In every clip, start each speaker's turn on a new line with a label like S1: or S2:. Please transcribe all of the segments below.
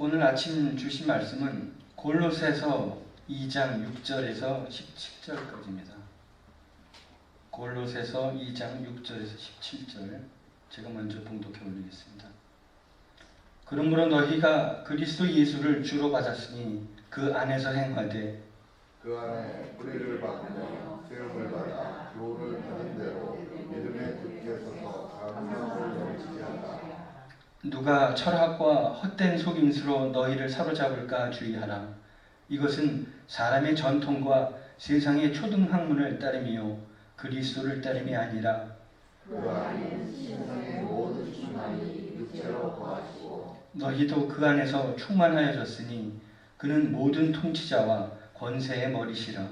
S1: 오늘 아침 주신 말씀은 골로새서 2장 6절에서 17절까지입니다. 골로새서 2장 6절에서 17절 제가 먼저 봉독해 올리겠습니다. 그러므로 너희가 그리스도 예수를 주로 받았으니 그 안에서 행하되
S2: 그 안에 뿌리를 받으며 세움을 받아 교훈을 받은 대로 믿음에 굳게 서서 감사를 넘치게 한다.
S1: 누가 철학과 헛된 속임수로 너희를 사로잡을까 주의하라. 이것은 사람의 전통과 세상의 초등학문을 따름이요 그리스도를 따름이 아니라
S2: 그 안에 세상의 모든 충만이 육체로 거하시고
S1: 너희도 그 안에서 충만하여졌으니 그는 모든 통치자와 권세의 머리시라.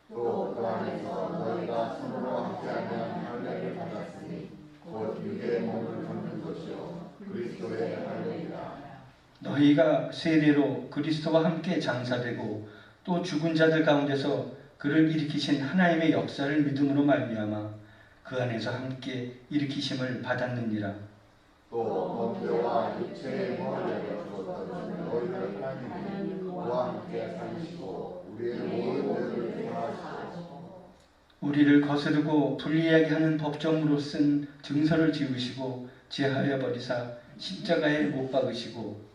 S2: 또 그 안에서 너희가 손으로 함께하는 할례를 받았으니 곧 육의 몸을 받는 것이요 그리스도의 할례이라.
S1: 너희가 세례로 그리스도와 함께 장사되고 또 죽은 자들 가운데서 그를 일으키신 하나님의 역사를 믿음으로 말미암아 그 안에서 함께 일으키심을 받았느니라.
S2: 또 몸뼈와 육체의 머리를 주었던 너희를 하나님이 그와 함께 살리시고 우리의 모든 죄를 사하시고
S1: 우리를 거스르고 불리하게 하는 법정으로 쓴 증서를 지우시고 제하여 버리사 십자가에 못 박으시고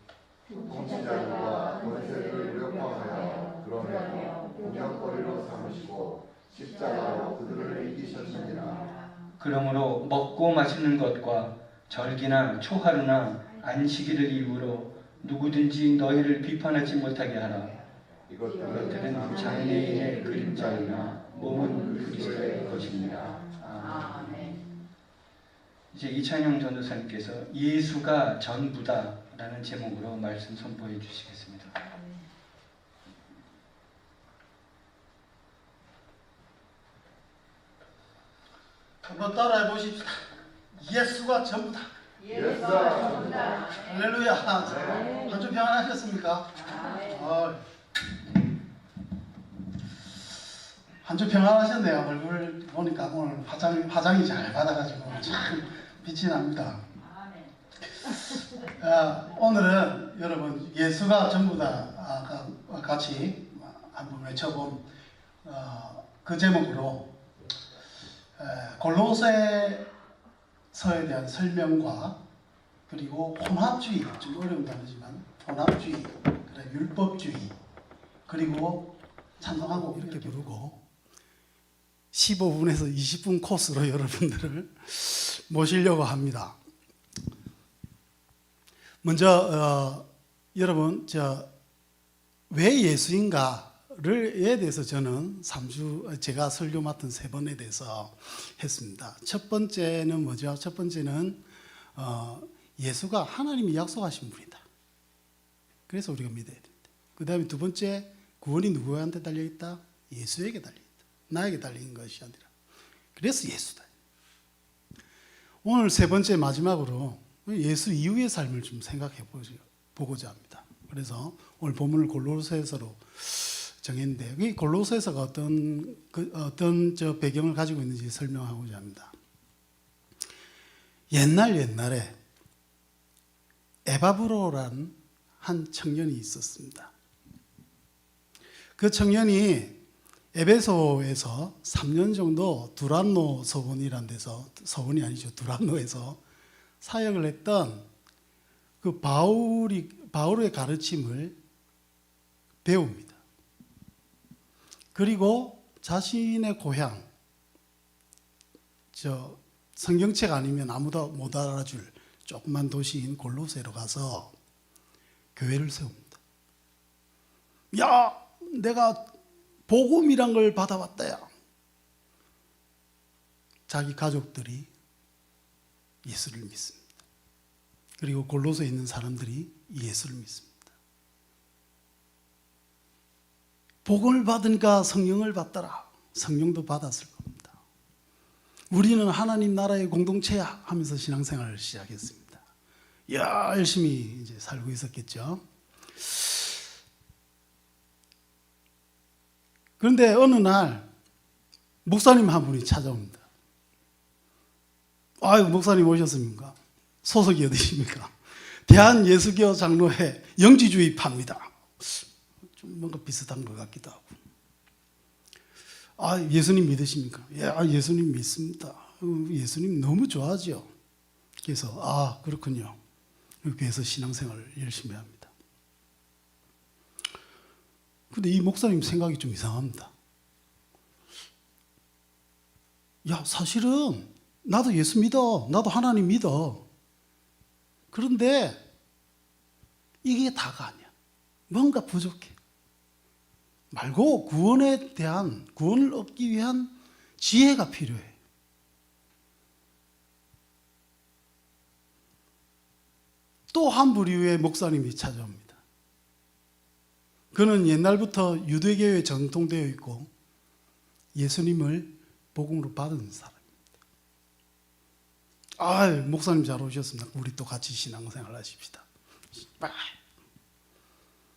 S2: 통치자들과 권세를 무력화하여 그러며 공격거리로 삼으시고 십자가로 그들을 이기셨느니라.
S1: 그러므로 먹고 마시는 것과 절기나 초하루나 안식일을 이유로 누구든지 너희를 비판하지 못하게 하라. 이것들은 장래인의 그림자이나 몸은 그리스도의 것입니다. 아멘. 이제 이찬영 전도사님께서 예수가 전부다 라는 제목으로 말씀 선포해 주시겠습니다.
S3: 한번 따라해 보십시다. 예수가 전부다.
S2: 예수가 전부다.
S3: 할렐루야. 한 주 평안하셨습니까? 한 주 평안하셨네요. 얼굴 보니까 오늘 화장이 잘 받아가지고 참 빛이 납니다. 오늘은 여러분 예수가 전부다 같이 한번 외쳐본 그 제목으로 골로새서에 대한 설명과 그리고 혼합주의, 좀 어려운 단어지만 혼합주의, 율법주의, 그리고 찬송하고 이렇게 부르고 15분에서 20분 코스로 여러분들을 모시려고 합니다. 먼저 여러분 왜 예수인가에 대해서 저는 3주 제가 설교 맡은 3번에 대해서 했습니다. 첫 번째는 뭐죠? 첫 번째는 예수가 하나님이 약속하신 분이다. 그래서 우리가 믿어야 됩니다. 그 다음에 두 번째, 구원이 누구한테 달려있다? 예수에게 달려있다. 나에게 달린 것이 아니라. 그래서 예수다. 오늘 세 번째 마지막으로 예수 이후의 삶을 좀 생각해 보고자 합니다. 그래서 오늘 본문을 골로새서로 정했는데 이 골로새서가 어떤 배경을 가지고 있는지 설명하고자 합니다. 옛날에 에바브로란 한 청년이 있었습니다. 그 청년이 에베소에서 3년 정도 두란노 서원이란 데서, 서원이 아니죠, 두란노에서 사역을 했던 그 바울의 가르침을 배웁니다. 그리고 자신의 고향, 성경책 아니면 아무도 못 알아줄 조그만 도시인 골로새로 가서 교회를 세웁니다. 야, 내가 복음이란 걸 받아왔다야. 자기 가족들이 예수를 믿습니다. 그리고 골로새에 있는 사람들이 예수를 믿습니다. 복음을 받으니까 성령을 받더라. 성령도 받았을 겁니다. 우리는 하나님 나라의 공동체야 하면서 신앙생활을 시작했습니다. 열심히 이제 살고 있었겠죠. 그런데 어느 날 목사님 한 분이 찾아옵니다. 아유, 목사님 오셨습니까? 소속이 어디십니까? 대한예수교 장로회 영지주의파입니다. 좀 뭔가 비슷한 것 같기도 하고. 아, 예수님 믿으십니까? 예, 아, 예수님 믿습니다. 예수님 너무 좋아하죠. 그래서 아, 그렇군요. 그래서 신앙생활을 열심히 합니다. 근데 이 목사님 생각이 좀 이상합니다. 야, 사실은 나도 예수 믿어. 나도 하나님 믿어. 그런데 이게 다가 아니야. 뭔가 부족해. 말고 구원에 대한, 구원을 얻기 위한 지혜가 필요해. 또 한 부류의 목사님이 찾아옵니다. 그는 옛날부터 유대교회에 전통되어 있고 예수님을 복음으로 받은 사람입니다. 아, 목사님 잘 오셨습니다. 우리 또 같이 신앙생활 하십시다.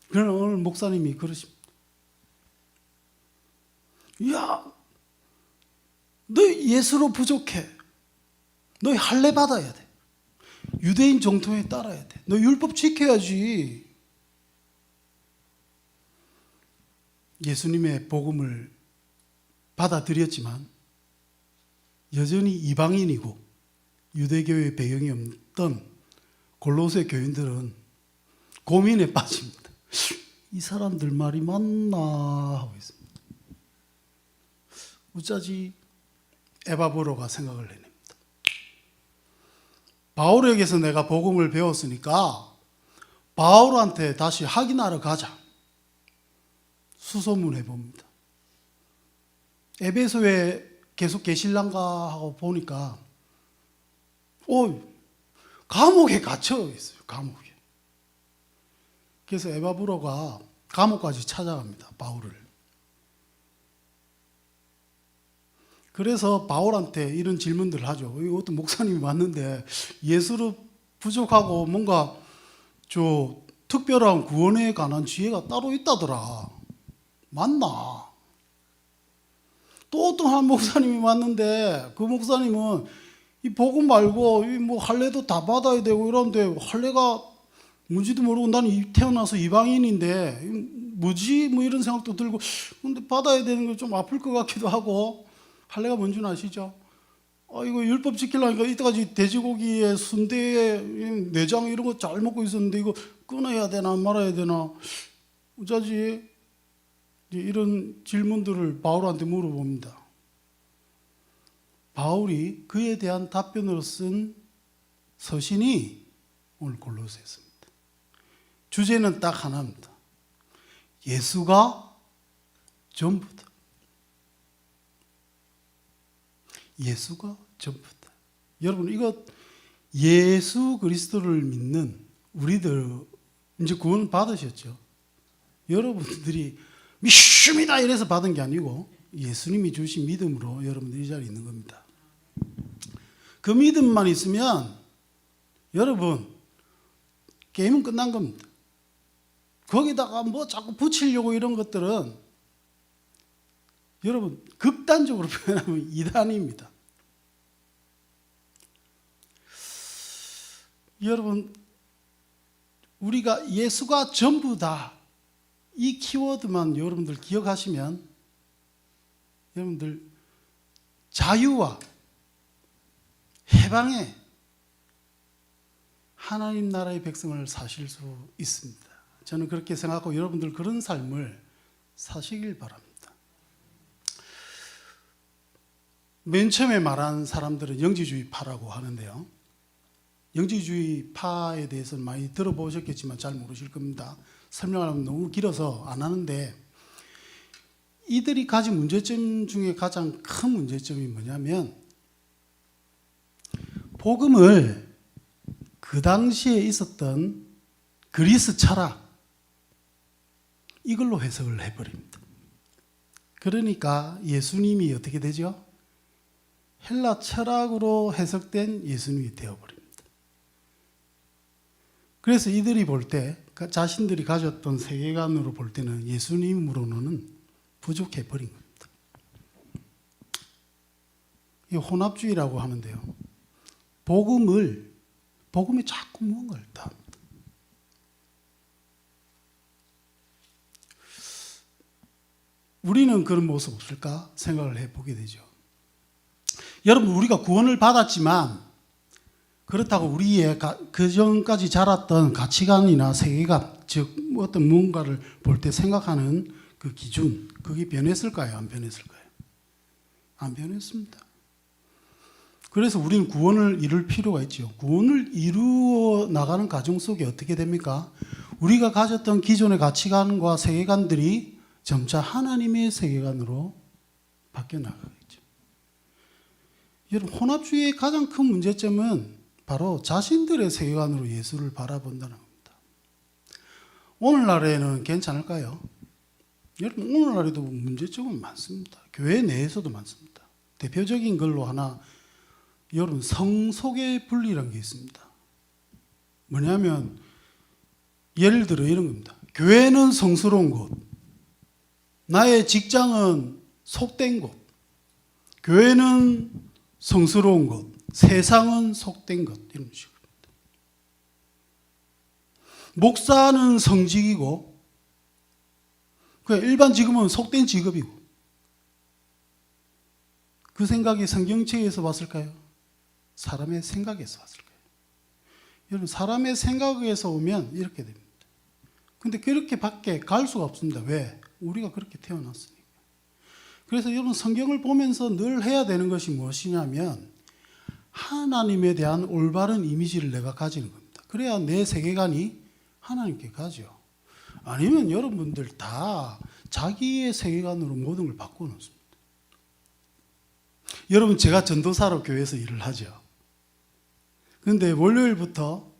S3: 그러나 오늘 목사님이 그러십니다. 야, 너 예수로 부족해. 너 할례 받아야 돼. 유대인 정통에 따라야 돼. 너 율법 지켜야지. 예수님의 복음을 받아들였지만 여전히 이방인이고 유대교의 배경이 없던 골로새 교인들은 고민에 빠집니다. 이 사람들 말이 맞나 하고 있습니다. 어쩌지 에바브로가 생각을 해냅니다. 바울에게서 내가 복음을 배웠으니까 바울한테 다시 확인하러 가자. 수소문해 봅니다. 에베소에 계속 계실란가 하고 보니까 감옥에 갇혀 있어요. 감옥에. 그래서 에바브로가 감옥까지 찾아갑니다. 바울을. 그래서 바울한테 이런 질문들을 하죠. 어떤 목사님이 왔는데 예수로 부족하고 뭔가 특별한 구원에 관한 지혜가 따로 있다더라. 맞나? 또 어떤 한 목사님이 왔는데 그 목사님은 이 복음 말고 뭐 할례도 다 받아야 되고 이런데 할례가 뭔지도 모르고 나는 태어나서 이방인인데 뭐지? 뭐 이런 생각도 들고 근데 받아야 되는 거 좀 아플 것 같기도 하고 할례가 뭔지는 아시죠? 이거 율법 지키려니까 이때까지 돼지고기에 순대에 내장 이런 거 잘 먹고 있었는데 이거 끊어야 되나 말아야 되나 어쩌지? 이런 질문들을 바울한테 물어봅니다. 바울이 그에 대한 답변으로 쓴 서신이 오늘 골로새서입니다. 주제는 딱 하나입니다. 예수가 전부다. 예수가 전부다. 여러분 이거 예수 그리스도를 믿는 우리들 이제 구원 받으셨죠. 여러분들이 믿습니다 이래서 받은 게 아니고 예수님이 주신 믿음으로 여러분들이 이 자리에 있는 겁니다. 그 믿음만 있으면 여러분 게임은 끝난 겁니다. 거기다가 뭐 자꾸 붙이려고 이런 것들은 여러분 극단적으로 표현하면 이단입니다. 여러분 우리가 예수가 전부다 이 키워드만 여러분들 기억하시면 여러분들 자유와 해방의 하나님 나라의 백성을 사실 수 있습니다. 저는 그렇게 생각하고 여러분들 그런 삶을 사시길 바랍니다. 맨 처음에 말한 사람들은 영지주의파라고 하는데요. 영지주의파에 대해서는 많이 들어보셨겠지만 잘 모르실 겁니다. 설명하면 너무 길어서 안 하는데 이들이 가진 문제점 중에 가장 큰 문제점이 뭐냐면 복음을 그 당시에 있었던 그리스 철학 이걸로 해석을 해버립니다. 그러니까 예수님이 어떻게 되죠? 헬라 철학으로 해석된 예수님이 되어버립니다. 그래서 이들이 볼 때 자신들이 가졌던 세계관으로 볼 때는 예수님으로는 부족해버린 겁니다. 이 혼합주의라고 하는데요. 복음에 자꾸 무언가를 더합니다. 우리는 그런 모습 없을까 생각을 해보게 되죠. 여러분, 우리가 구원을 받았지만 그렇다고 우리의 그 전까지 자랐던 가치관이나 세계관, 즉 어떤 무언가를 볼 때 생각하는 그 기준, 그게 변했을까요? 안 변했을까요? 안 변했습니다. 그래서 우리는 구원을 이룰 필요가 있죠. 구원을 이루어 나가는 과정 속에 어떻게 됩니까? 우리가 가졌던 기존의 가치관과 세계관들이 점차 하나님의 세계관으로 바뀌어 나가겠죠. 여러분, 혼합주의의 가장 큰 문제점은 바로 자신들의 세계관으로 예수를 바라본다는 겁니다. 오늘날에는 괜찮을까요? 여러분, 오늘날에도 문제점은 많습니다. 교회 내에서도 많습니다. 대표적인 걸로 하나, 여러분, 성속의 분리라는 게 있습니다. 뭐냐면 예를 들어 이런 겁니다. 교회는 성스러운 곳, 나의 직장은 속된 곳, 교회는 성스러운 곳, 세상은 속된 것, 이런 식입니다. 목사는 성직이고, 일반 직업은 속된 직업이고, 그 생각이 성경책에서 왔을까요? 사람의 생각에서 왔을까요? 여러분, 사람의 생각에서 오면 이렇게 됩니다. 근데 그렇게 밖에 갈 수가 없습니다. 왜? 우리가 그렇게 태어났으니까. 그래서 여러분, 성경을 보면서 늘 해야 되는 것이 무엇이냐면 하나님에 대한 올바른 이미지를 내가 가지는 겁니다. 그래야 내 세계관이 하나님께 가죠. 아니면 여러분들 다 자기의 세계관으로 모든 걸 바꿔놓습니다. 여러분, 제가 전도사로 교회에서 일을 하죠. 그런데 월요일부터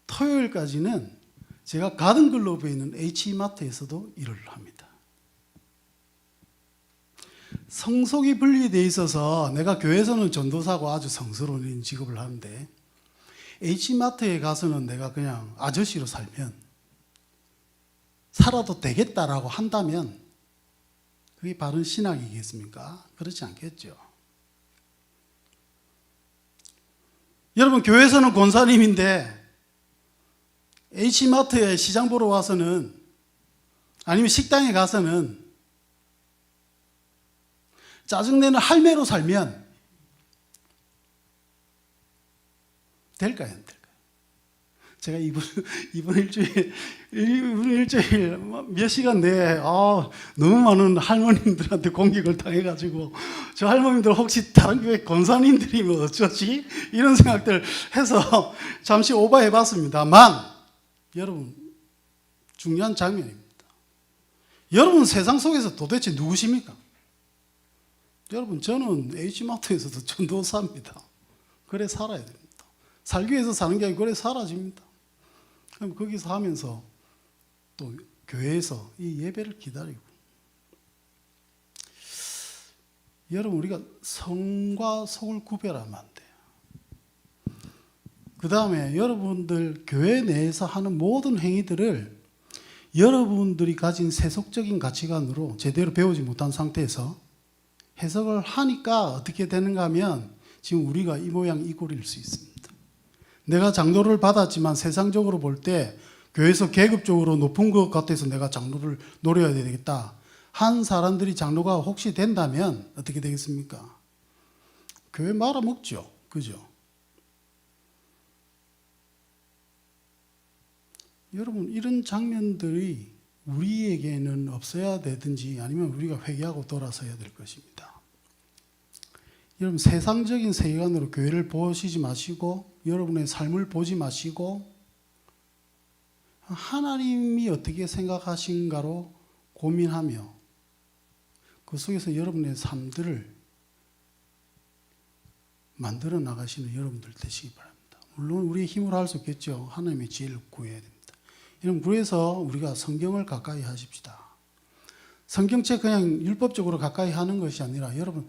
S3: 토요일까지는 제가 가든글로브에 있는 H마트에서도 일을 합니다. 성속이 분리되어 있어서 내가 교회에서는 전도사고 아주 성스러운 직업을 하는데 H마트에 가서는 내가 그냥 아저씨로 살아도 되겠다라고 한다면 그게 바른 신학이겠습니까? 그렇지 않겠죠. 여러분, 교회에서는 권사님인데 H마트에 시장 보러 와서는, 아니면 식당에 가서는 짜증내는 할매로 살면 될까요? 안 될까요? 제가 이번 일주일 몇 시간 내에 너무 많은 할머님들한테 공격을 당해가지고 저 할머님들 혹시 다른 교회 권사님들이면 어쩌지? 이런 생각들 해서 잠시 오버해봤습니다만, 여러분, 중요한 장면입니다. 여러분, 세상 속에서 도대체 누구십니까? 여러분, 저는 H마트에서도 전도사입니다. 그래 살아야 됩니다. 살기 위해서 사는 게 아니고 그래 사라집니다. 그럼 거기서 하면서 또 교회에서 이 예배를 기다리고, 여러분, 우리가 성과 속을 구별하면 안 돼요. 그 다음에 여러분들 교회 내에서 하는 모든 행위들을 여러분들이 가진 세속적인 가치관으로 제대로 배우지 못한 상태에서 해석을 하니까 어떻게 되는가 하면 지금 우리가 이 모양 이 꼴일 수 있습니다. 내가 장로를 받았지만 세상적으로 볼 때 교회에서 계급적으로 높은 것 같아서 내가 장로를 노려야 되겠다 한 사람들이 장로가 혹시 된다면 어떻게 되겠습니까? 교회 말아먹죠. 그죠? 여러분, 이런 장면들이 우리에게는 없어야 되든지 아니면 우리가 회개하고 돌아서야 될 것입니다. 여러분, 세상적인 세계관으로 교회를 보시지 마시고 여러분의 삶을 보지 마시고 하나님이 어떻게 생각하신가로 고민하며 그 속에서 여러분의 삶들을 만들어 나가시는 여러분들 되시기 바랍니다. 물론 우리의 힘으로 할 수 없겠죠. 하나님의 지혜를 구해야 됩니다. 여러분, 그래서 우리가 성경을 가까이 하십시다. 성경책 그냥 율법적으로 가까이 하는 것이 아니라 여러분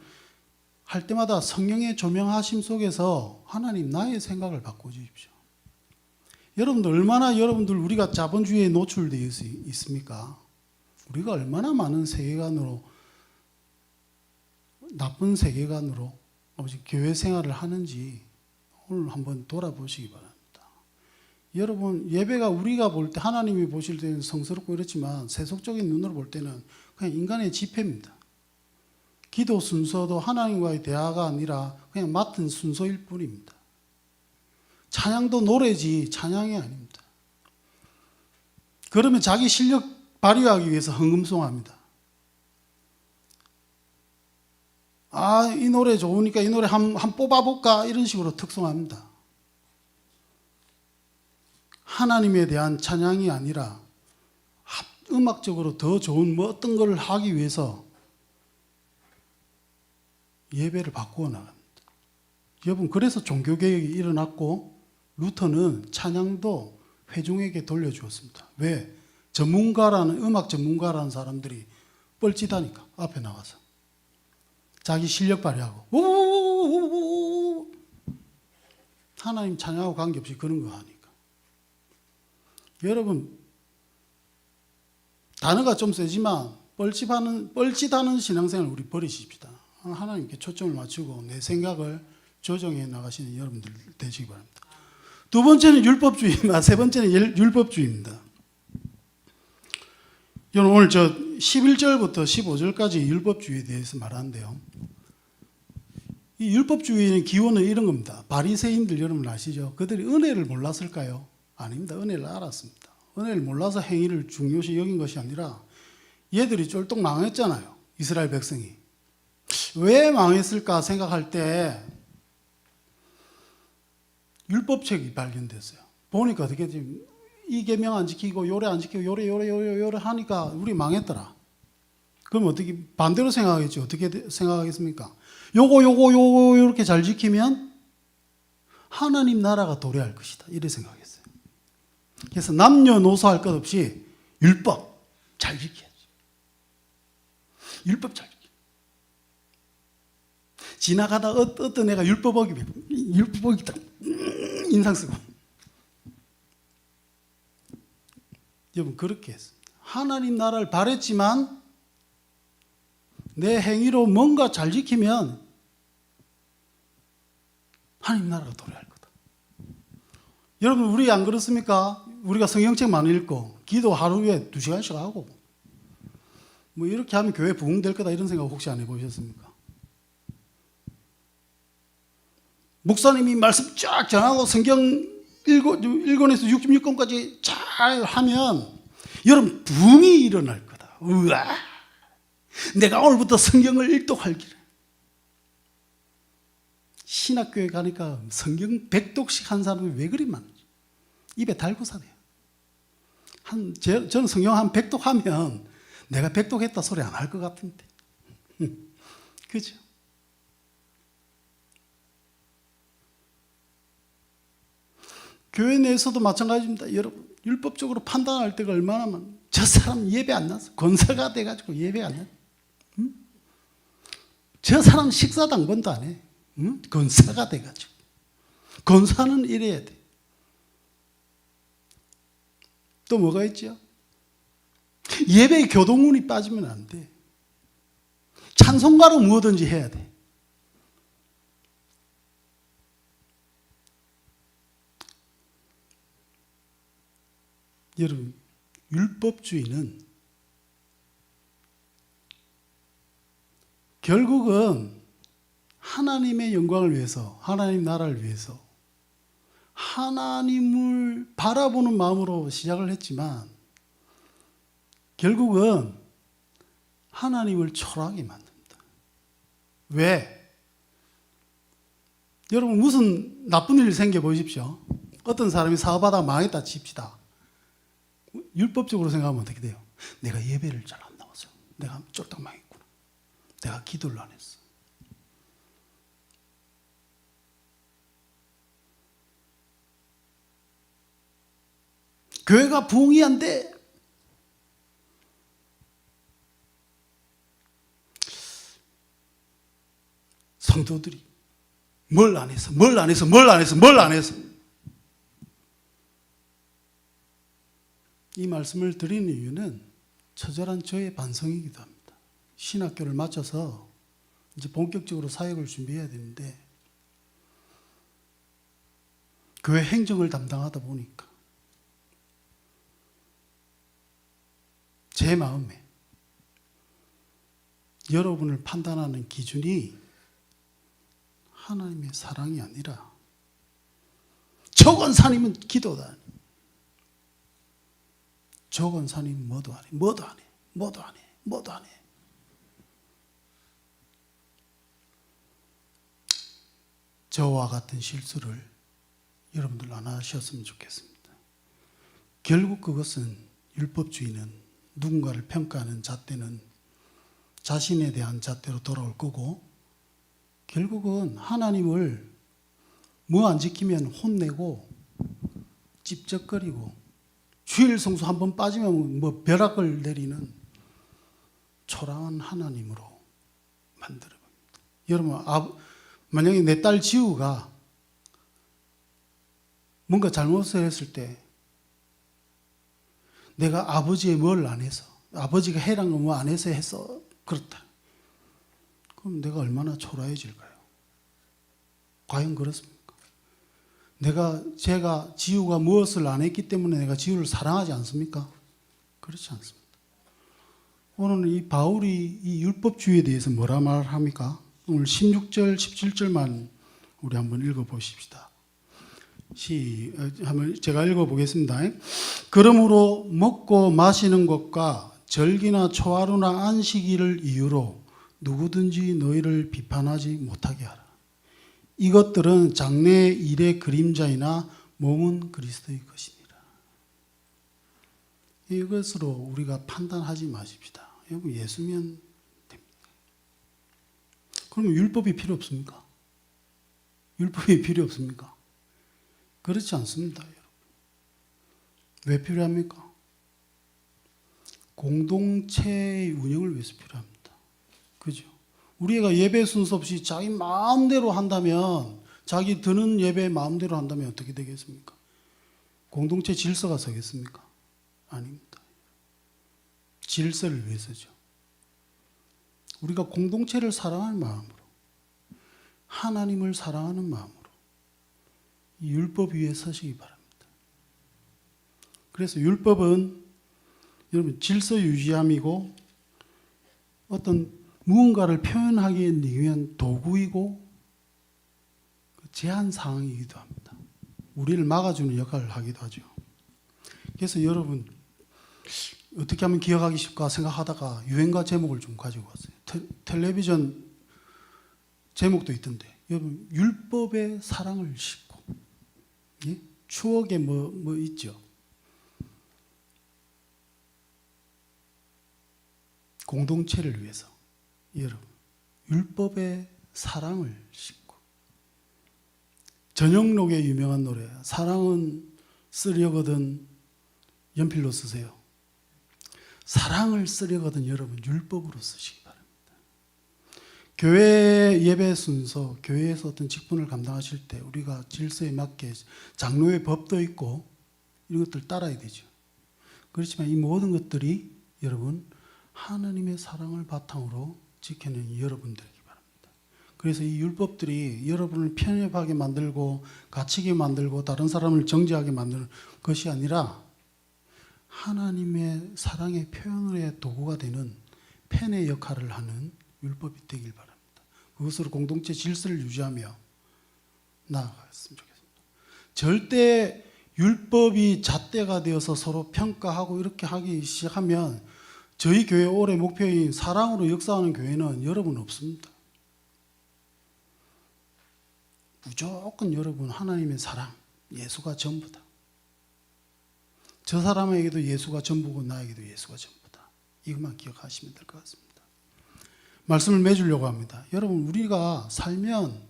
S3: 할 때마다 성령의 조명하심 속에서 하나님 나의 생각을 바꿔주십시오. 여러분들 얼마나 우리가 자본주의에 노출되어 있습니까? 우리가 얼마나 많은 세계관으로, 나쁜 세계관으로 교회 생활을 하는지 오늘 한번 돌아보시기 바랍니다. 여러분 예배가 우리가 볼 때 하나님이 보실 때는 성스럽고 이렇지만 세속적인 눈으로 볼 때는 그냥 인간의 집회입니다. 기도 순서도 하나님과의 대화가 아니라 그냥 맡은 순서일 뿐입니다. 찬양도 노래지 찬양이 아닙니다. 그러면 자기 실력 발휘하기 위해서 흥금송합니다. 아, 이 노래 좋으니까 이 노래 한 뽑아볼까 이런 식으로 특송합니다. 하나님에 대한 찬양이 아니라 음악적으로 더 좋은 뭐 어떤 걸 하기 위해서 예배를 바꾸어 나갑니다. 여러분 그래서 종교개혁이 일어났고 루터는 찬양도 회중에게 돌려주었습니다. 왜? 전문가라는 음악 전문가라는 사람들이 뻘짓하니까 앞에 나가서 자기 실력 발휘하고 우우우우우우 하나님 찬양하고 관계없이 그런 거 하니까. 여러분 단어가 좀 세지만 뻘짓하는 신앙생활 우리 버리십시다. 하나님께 초점을 맞추고 내 생각을 조정해 나가시는 여러분들 되시기 바랍니다. 두 번째는 율법주의입니다. 세 번째는 율법주의입니다. 여러분 오늘 저 11절부터 15절까지 율법주의에 대해서 말하는데요. 이 율법주의의 기원은 이런 겁니다. 바리새인들 여러분 아시죠? 그들이 은혜를 몰랐을까요? 아닙니다. 은혜를 알았습니다. 은혜를 몰라서 행위를 중요시 여긴 것이 아니라 얘들이 쫄딱 망했잖아요. 이스라엘 백성이. 왜 망했을까 생각할 때 율법책이 발견됐어요. 보니까 어떻게 지금 이 계명 안 지키고 요래 안 지키고 요래 하니까 우리 망했더라. 그럼 어떻게 반대로 생각하겠죠? 어떻게 생각하겠습니까? 요거 이렇게 잘 지키면 하나님 나라가 도래할 것이다. 이렇게 생각했어요. 그래서 남녀노소 할 것 없이 율법 잘 지켜야지. 율법 잘 지켜. 지나가다 어떤 애가 율법이다 인상 쓰고. 여러분 그렇게 했습니다. 하나님 나라를 바랬지만 내 행위로 뭔가 잘 지키면 하나님 나라가 도래할 거다. 여러분 우리 안 그렇습니까? 우리가 성경책 많이 읽고 기도 하루에 2시간씩 하고 뭐 이렇게 하면 교회 부흥될 거다 이런 생각 혹시 안 해보셨습니까? 목사님이 말씀 쫙 전하고 성경 1권에서 66권까지 잘 하면 여러분 부흥이 일어날 거다. 우와, 내가 오늘부터 성경을 일독할기를. 신학교에 가니까 성경 100독씩 한 사람이 왜 그리 많은지 입에 달고 사네요. 저는 성경 한 100독 하면 내가 100독 했다 소리 안 할 것 같은데. 그죠? 교회 내에서도 마찬가지입니다. 여러분 율법적으로 판단할 때가 얼마나 많아요. 저 사람 예배 안 나서 권사가 돼가지고 예배 안 나. 응? 저 사람 식사도 한 번도 안 해. 응? 권사가 돼가지고. 권사는 이래야 돼. 또 뭐가 있죠? 예배에 교동운이 빠지면 안 돼. 찬송가로 무엇든지 해야 돼. 여러분, 율법주의는 결국은 하나님의 영광을 위해서, 하나님 나라를 위해서 하나님을 바라보는 마음으로 시작을 했지만 결국은 하나님을 초라하게 만듭니다. 왜? 여러분 무슨 나쁜 일 생겨 보십시오. 어떤 사람이 사업하다가 망했다 칩시다. 율법적으로 생각하면 어떻게 돼요? 내가 예배를 잘 안 나와서 내가 쫄딱 망했구나. 내가 기도를 안 했어. 교회가 부흥이 안 돼. 성도들이 뭘 안 해서 이 말씀을 드리는 이유는 처절한 저의 반성이기도 합니다. 신학교를 마쳐서 이제 본격적으로 사역을 준비해야 되는데 교회 행정을 담당하다 보니까 제 마음에 여러분을 판단하는 기준이 하나님의 사랑이 아니라 저 권사님은 기도다. 저 권사님은 뭐도 안 해. 뭐도 안 해. 뭐도 안 해. 뭐도 안 해. 저와 같은 실수를 여러분들 안 하셨으면 좋겠습니다. 결국 그것은 율법주의는 누군가를 평가하는 잣대는 자신에 대한 잣대로 돌아올 거고, 결국은 하나님을 뭐 안 지키면 혼내고 찝쩍거리고 주일 성수 한번 빠지면 뭐 벼락을 내리는 초라한 하나님으로 만들어 봅니다. 여러분, 만약에 내 딸 지우가 뭔가 잘못을 했을 때 내가 아버지의 뭘 안 해서, 아버지가 해란 거 뭐 안 해서 했어, 그렇다. 그럼 내가 얼마나 초라해질까요? 과연 그렇습니까? 제가 지우가 무엇을 안 했기 때문에 내가 지우를 사랑하지 않습니까? 그렇지 않습니다. 오늘은 이 바울이 이 율법주의에 대해서 뭐라 말합니까? 오늘 16절, 17절만 우리 한번 읽어보십시다. 한번 제가 읽어보겠습니다. 그러므로 먹고 마시는 것과 절기나 초하루나 안식일을 이유로 누구든지 너희를 비판하지 못하게 하라. 이것들은 장래의 일의 그림자이나 몸은 그리스도의 것이니라. 이것으로 우리가 판단하지 마십시다. 여러분, 예수면 됩니다. 그러면 율법이 필요 없습니까? 율법이 필요 없습니까? 그렇지 않습니다, 여러분. 왜 필요합니까? 공동체의 운영을 위해서 필요합니다. 그죠? 우리가 예배 순서 없이 자기 마음대로 한다면, 자기 드는 예배 마음대로 한다면 어떻게 되겠습니까? 공동체 질서가 서겠습니까? 아닙니다. 질서를 위해서죠. 우리가 공동체를 사랑하는 마음으로, 하나님을 사랑하는 마음으로 이 율법 위에 서시기 바랍니다. 그래서 율법은 여러분 질서 유지함이고 어떤 무언가를 표현하기 위한 도구이고 제한 사항이기도 합니다. 우리를 막아주는 역할을 하기도 하죠. 그래서 여러분 어떻게 하면 기억하기 쉽을까 생각하다가 유행가 제목을 좀 가지고 왔어요. 텔레비전 제목도 있던데, 여러분 율법의 사랑을 싣고, 예? 추억에 뭐 있죠. 공동체를 위해서 여러분 율법의 사랑을 싣고. 전영록의 유명한 노래 사랑은 쓰려거든 연필로 쓰세요. 사랑을 쓰려거든 여러분 율법으로 쓰시기 바랍니다. 교회 예배 순서, 교회에서 어떤 직분을 감당하실 때 우리가 질서에 맞게 장로의 법도 있고 이런 것들 따라야 되죠. 그렇지만 이 모든 것들이 여러분 하나님의 사랑을 바탕으로 지켜내는 여러분들이기 바랍니다. 그래서 이 율법들이 여러분을 편협하게 만들고 갇히게 만들고 다른 사람을 정죄하게 만드는 것이 아니라 하나님의 사랑의 표현의 도구가 되는 펜의 역할을 하는 율법이 되길 바랍니다. 그것으로 공동체 질서를 유지하며 나아갔으면 좋겠습니다. 절대 율법이 잣대가 되어서 서로 평가하고 이렇게 하기 시작하면 저희 교회 올해 목표인 사랑으로 역사하는 교회는 여러분 없습니다. 무조건 여러분 하나님의 사랑, 예수가 전부다. 저 사람에게도 예수가 전부고 나에게도 예수가 전부다. 이것만 기억하시면 될 것 같습니다. 말씀을 맺으려고 합니다. 여러분 우리가 살면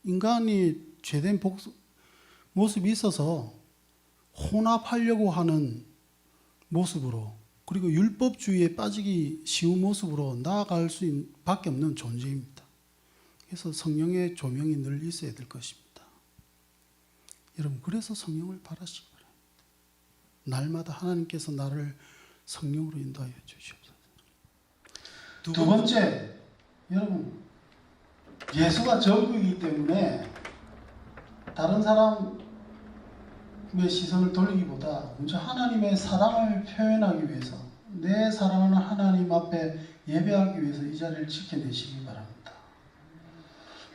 S3: 인간이 죄된 모습이 있어서 혼합하려고 하는 모습으로, 그리고 율법주의에 빠지기 쉬운 모습으로 나아갈 수밖에 없는 존재입니다. 그래서 성령의 조명이 늘 있어야 될 것입니다. 여러분 그래서 성령을 바라시기 바랍니다. 날마다 하나님께서 나를 성령으로 인도하여 주시옵소서. 두 번째, 여러분 예수가 전부이기 때문에 다른 사람의 시선을 돌리기보다 먼저 하나님의 사랑을 표현하기 위해서 내 내 사랑하는 하나님 앞에 예배하기 위해서 이 자리를 지켜내시기 바랍니다.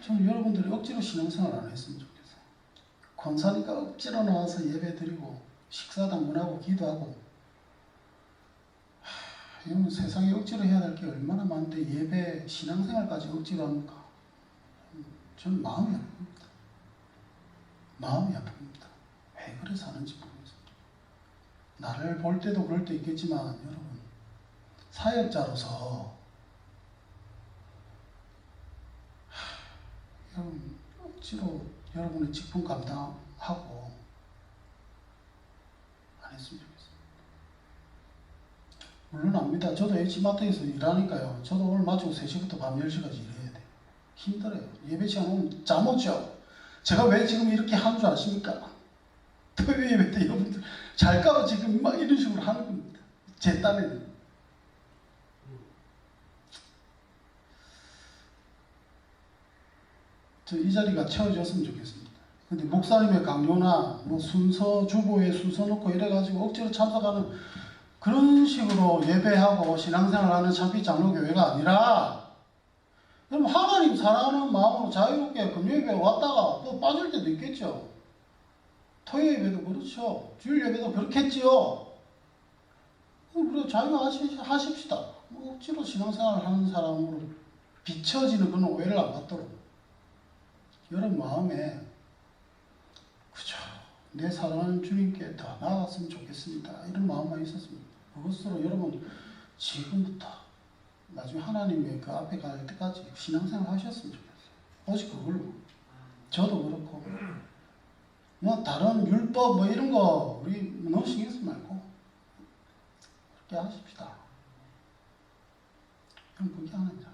S3: 저는 여러분들이 억지로 신앙생활 안 했으면 좋겠어요. 권사니까 억지로 나와서 예배드리고 식사 당번하고 기도하고, 여러분 세상에 억지로 해야 될 게 얼마나 많은데 예배 신앙생활까지 억지로 합니까? 저는 마음이 아픕니다. 마음이 아픕니다. 왜 그래 사는지 모르겠습니다. 나를 볼 때도 그럴 때 있겠지만 여러분, 사역자로서 여러분 억지로 여러분의 직분 감당하고 안 했으면 좋겠습니다. 물론 압니다. 저도 H마트에서 일하니까요. 저도 오늘 마치고 3시부터 밤 10시까지 일해야 돼요. 힘들어요. 예배 시간 오면 잠 오죠. 제가 왜 지금 이렇게 하는 줄 아십니까? 토요일 예배 때 여러분들 잘까봐 지금 막 이런 식으로 하는 겁니다. 제 땀에는. 저 이 자리가 채워졌으면 좋겠습니다. 근데 목사님의 강요나 뭐 순서, 주보에 순서 놓고 이래가지고 억지로 참석하는 그런 식으로 예배하고 신앙생활하는 참빛 장로교회가 아니라, 여러분 하나님 사랑하는 마음으로 자유롭게 금요예배 왔다가 또 빠질 때도 있겠죠. 토요일 예배도 그렇죠. 주일 예배도 그렇겠지요. 우리가 자유하십시다. 억지로 신앙생활을 하는 사람으로 비춰지는 그런 오해를 안 받도록 여러분 마음에 그저 내 사랑하는 주님께 더 나아갔으면 좋겠습니다. 이런 마음만 있었습니다. 그것으로 여러분 지금부터 나중에 하나님의 그 앞에 갈 때까지 신앙생활 하셨으면 좋겠어요. 오직 그걸로. 저도 그렇고 뭐 다른 율법 뭐 이런 거 우리 너무 신경 쓰지 말고 그렇게 하십시다. 그럼 그게 하나입니다.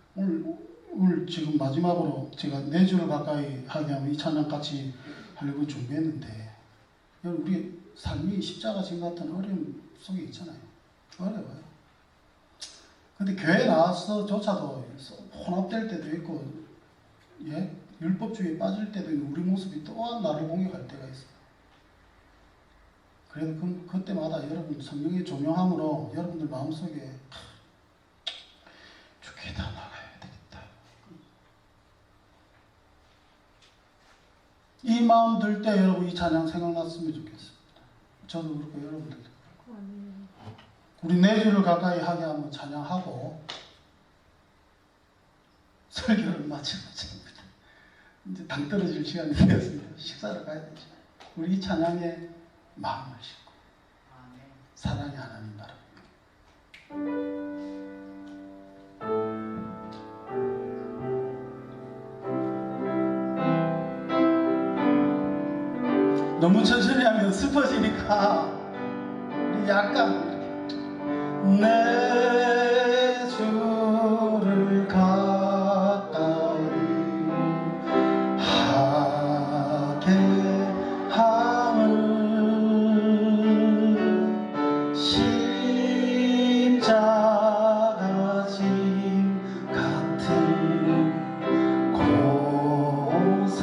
S3: 오늘 지금 마지막으로 제가 4주를 가까이 하게 하면 이 찬양 같이 하려고 준비했는데, 여러분 우리 삶이 십자가 진 같은 어려움 속에 있잖아요. 어려워요. 근데 교회 나와서조차도 혼합될 때도 있고, 예? 율법주의에 빠질 때도 있는 우리 모습이 또한 나를 공격할 때가 있어요. 그래도 그때마다 여러분 성령의 조명함으로 여러분들 마음속에 주께 다 나가야 되겠다. 이 마음 들 때 여러분 이 찬양 생각났으면 좋겠습니다. 저도 그렇고 여러분들도 그렇고. 우리 4주를 가까이 하게 하면 찬양하고 설교를 마치자. 이제 당 떨어질 시간이 되었습니다. 식사를 가야 되죠. 우리 이 찬양에 마음을 싣고 사랑의 하나님 바랍니다. 너무 천천히 하면 슬퍼지니까 우리 약간 내 주를 가까이 하게 함은 십자가 짐 같은 고생이라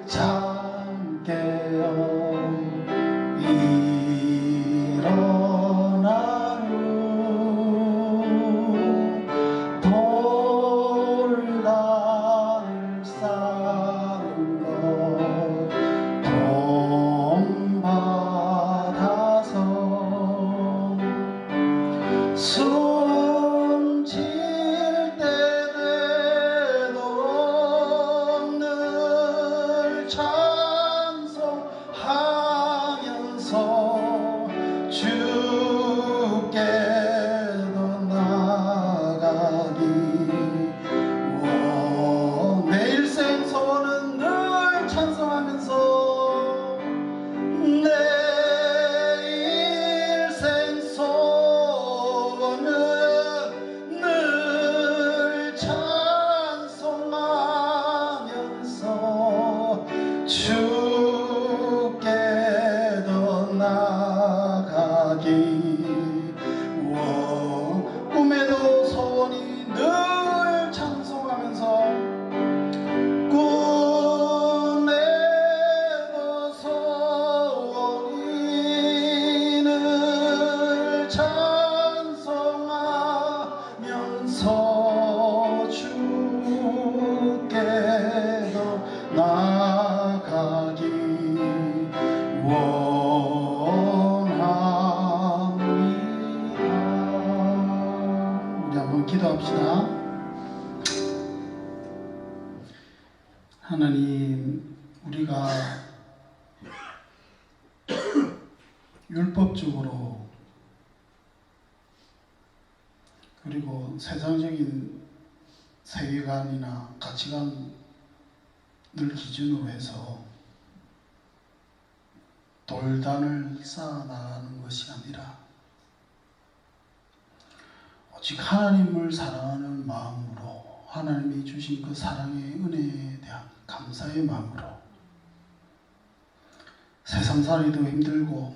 S3: 잠 깨어 일어나루 돌다를 쌓은 것 돈 받아서 숨질 때 되도록 늘 찬송하면서 주께로 나가기 내 일생 소원은 늘 찬송하면서 내 일생 소원은 늘 찬송하면서 주께로 나가기 꿈에도 소원이 늘 찬송하면서 꿈에도 소원이 늘 찬송하면서 주께로 나가기 원합니다. 우리 한번 기도합시다. 하나님, 우리가 율법적으로 그리고 세상적인 세계관이나 가치관을 기준으로 해서 돌단을 쌓아나가는 것이 아니라 오직 하나님을 사랑하는 마음으로 하나님이 주신 그 사랑의 은혜에 대한 감사의 마음으로 세상살이도 힘들고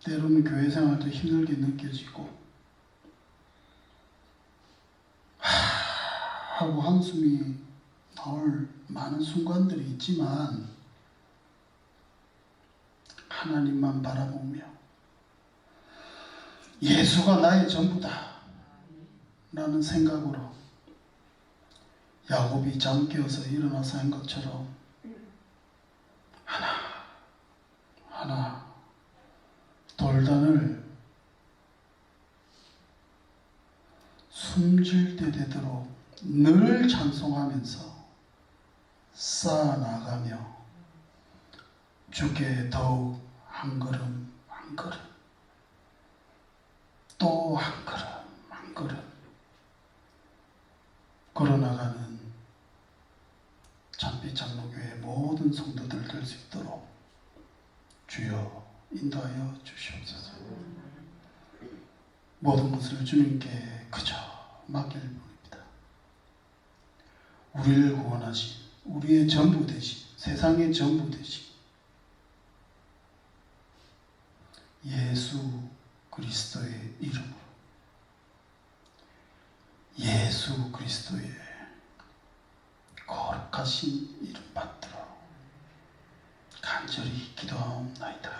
S3: 때로는 교회 생활도 힘들게 느껴지고 하고 한숨이 나올 많은 순간들이 있지만 하나님만 바라보며 예수가 나의 전부다 라는 생각으로 야곱이 잠깨어서 일어나서 한 것처럼 하나 돌단을 숨질 때 되도록 늘 찬송하면서 쌓아나가며 주께 더욱 한 걸음 한 걸음 또 한 걸음 한 걸음 걸어나가는 참빛 장로교회 모든 성도들 될 수 있도록 주여 인도하여 주시옵소서. 모든 것을 주님께 그저 맡길 뿐입니다. 우리를 구원하신 우리의 전부 되신 세상의 전부 되신 예수 그리스도의 이름으로 예수 그리스도의 거룩하신 이름 받들어 간절히 기도하옵나이다.